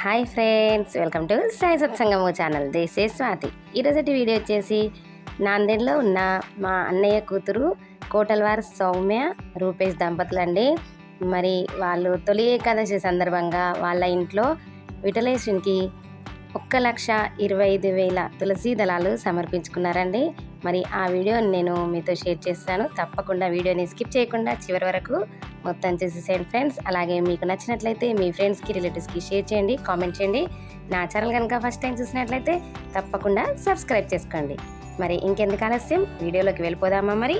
Hi friends, welcome to Sai Satsangamu channel. This is Swathi. ఈరోజటి video వచ్చేసి నాందేడ్లో ఉన్న మా అన్నయ్య కూతురు కోటల్వార్ సౌమ్య రూపేష్ దంపతులండి. మరి వాళ్ళు తొలి ఏకాదశి సందర్భంగా వాళ్ళ ఇంట్లో విఠలేశ్వరునికి 1,25,000 తులసి దళాలు సమర్పించుకున్నారండి. మరి ఆ వీడియోని నేను మీతో షేర్ చేస్తాను. తప్పకుండా వీడియోని స్కిప్ చేయకుండా చివరి వరకు మొత్తం చూసేసేయండి ఫ్రెండ్స్. అలాగే మీకు నచ్చినట్లయితే మీ ఫ్రెండ్స్కి, రిలేటివ్స్కి షేర్ చేయండి, కామెంట్ చేయండి. నా ఛానల్ కనుక ఫస్ట్ టైం చూసినట్లయితే తప్పకుండా సబ్స్క్రైబ్ చేసుకోండి. మరి ఇంకెందుకు ఆలస్యం, వీడియోలోకి వెళ్ళిపోదామా? మరి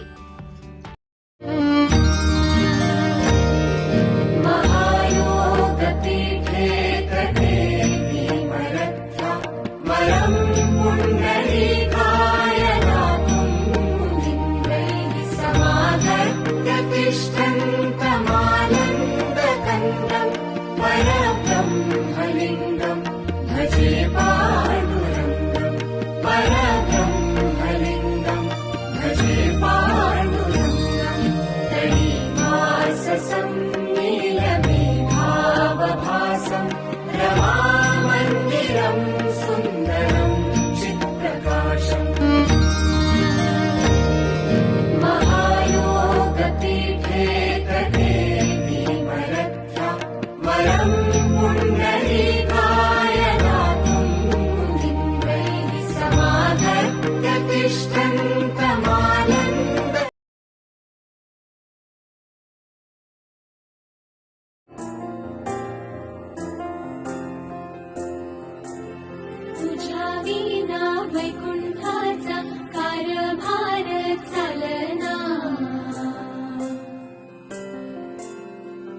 वैकुंठाचा कारभार चालना,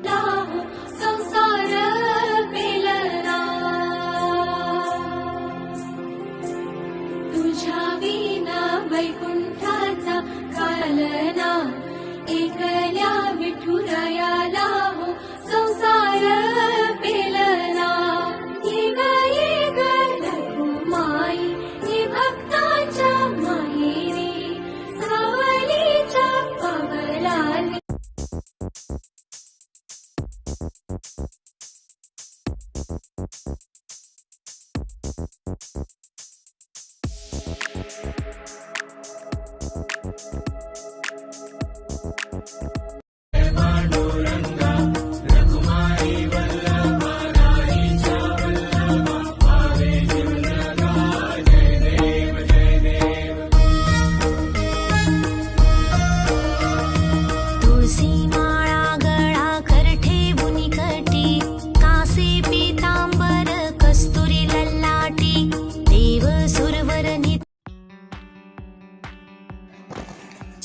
लाहो संसार पेलना, तुझ्या विना वैकुंठाचा कालना, एकल्या विठुरायाला हो संसार पेलना.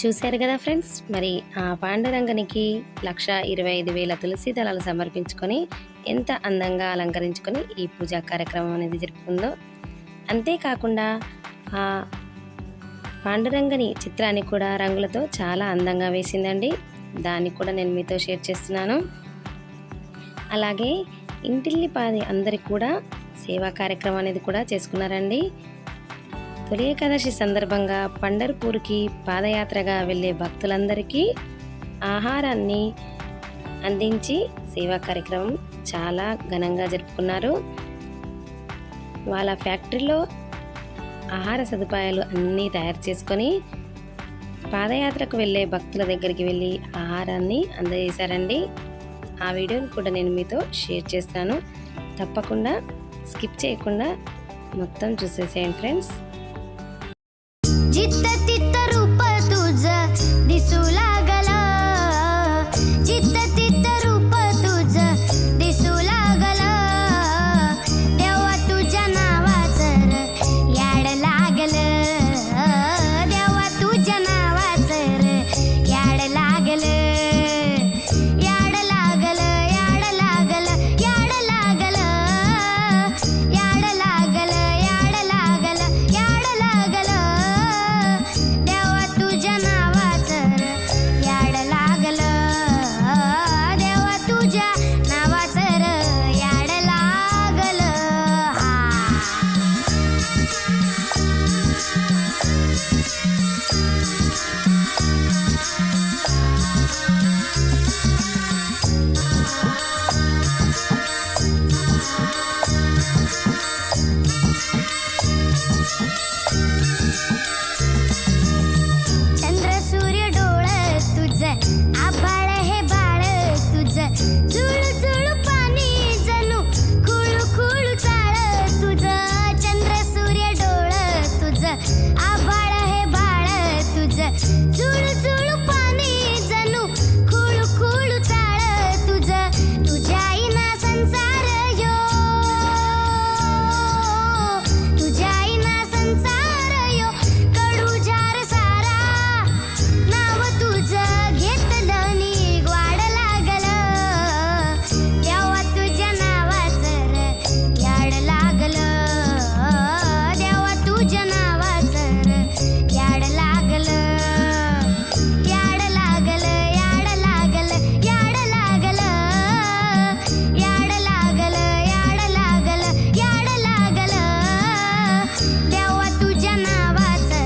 చూశారు కదా ఫ్రెండ్స్, మరి ఆ పాండురంగనికి 1,25,000 తులసి దళాలు సమర్పించుకొని ఎంత అందంగా అలంకరించుకొని ఈ పూజా కార్యక్రమం అనేది జరుపుకుందో. అంతేకాకుండా ఆ పాండురంగని చిత్రాన్ని కూడా రంగులతో చాలా అందంగా వేసిందండి. దాన్ని కూడా నేను మీతో షేర్ చేస్తున్నాను. అలాగే ఇంటిల్లిపాది అందరికి కూడా సేవా కార్యక్రమం అనేది కూడా చేసుకున్నారండి. తొలి ఏకాదశి సందర్భంగా పండర్పూర్కి పాదయాత్రగా వెళ్ళే భక్తులందరికీ ఆహారాన్ని అందించి సేవా కార్యక్రమం చాలా ఘనంగా జరుపుకున్నారు. వాళ్ళ ఫ్యాక్టరీలో ఆహార సదుపాయాలు అన్నీ తయారు చేసుకొని పాదయాత్రకు వెళ్ళే భక్తుల దగ్గరికి వెళ్ళి ఆహారాన్ని అందజేశారండి. ఆ వీడియోని కూడా నేను మీతో షేర్ చేస్తాను. తప్పకుండా స్కిప్ చేయకుండా మొత్తం చూసేసేయండి ఫ్రెండ్స్. जित्त तित्त रूप तुझं दिसू लागला, जित्त तित्त रूप तुझं दिसू लागला, तेव्हा तुझ्या नावाचं याड लागलं, देवा तुझ्या नावाचं याड लागलं, याड लागलं, याड लागलं, याड लागलं, याड लागलं, याड लागलं, याड लागलं, देवा तुझ्या नावाचं याड लागलं, देवा तुझ्या नावाचं याड लागलं. हा चंद्र सूर्य डोळं तुझं आभाळ हे बाळ तुझं जुळू जुळू पाणी जणू खुळू खुळू चाळ तुझं चंद्र सूर्य डोळं तुझं आभाळ हे बाळ तुझं जुळू जुळू पाणी जणू खुळू खुळू चाळ तुझं तुझ्या आईना संसार यो तुझ्या आईना संसार यो कडू जार सारा नाव तुझं घेतलं नी ग्वाड लागलं तेव्हा तुझ्या नावाचं र याड लागलं देवा तुझ्या नावाचं र याड लागलं याड लागलं याड लागलं याड लागलं याड लागलं याड लागलं याड लागलं देवा तुझ्या नावाचं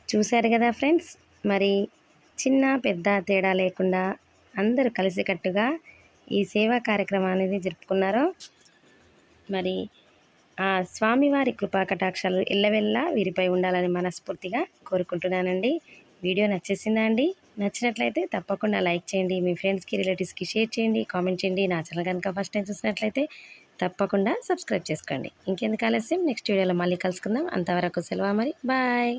చూశారు కదా ఫ్రెండ్స్, మరి చిన్న పెద్ద తేడా లేకుండా అందరూ కలిసికట్టుగా ఈ సేవా కార్యక్రమాన్ని జరుపుకున్నారు. మరి ఆ స్వామివారి కృపా కటాక్షాలు ఎల్లవెల్లా వీరిపై ఉండాలని మనస్ఫూర్తిగా కోరుకుంటున్నానండి. వీడియో నచ్చేసిందా అండి? నచ్చినట్లయితే తప్పకుండా లైక్ చేయండి, మీ ఫ్రెండ్స్కి రిలేటివ్స్కి షేర్ చేయండి, కామెంట్ చేయండి. నా ఛానల్ కనుక ఫస్ట్ టైం చూసినట్లయితే తప్పకుండా సబ్స్క్రైబ్ చేసుకోండి. ఇంకెందుకు ఆలస్యం, నెక్స్ట్ వీడియోలో మళ్ళీ కలుసుకుందాం. అంతవరకు సెలవు మరి, బాయ్.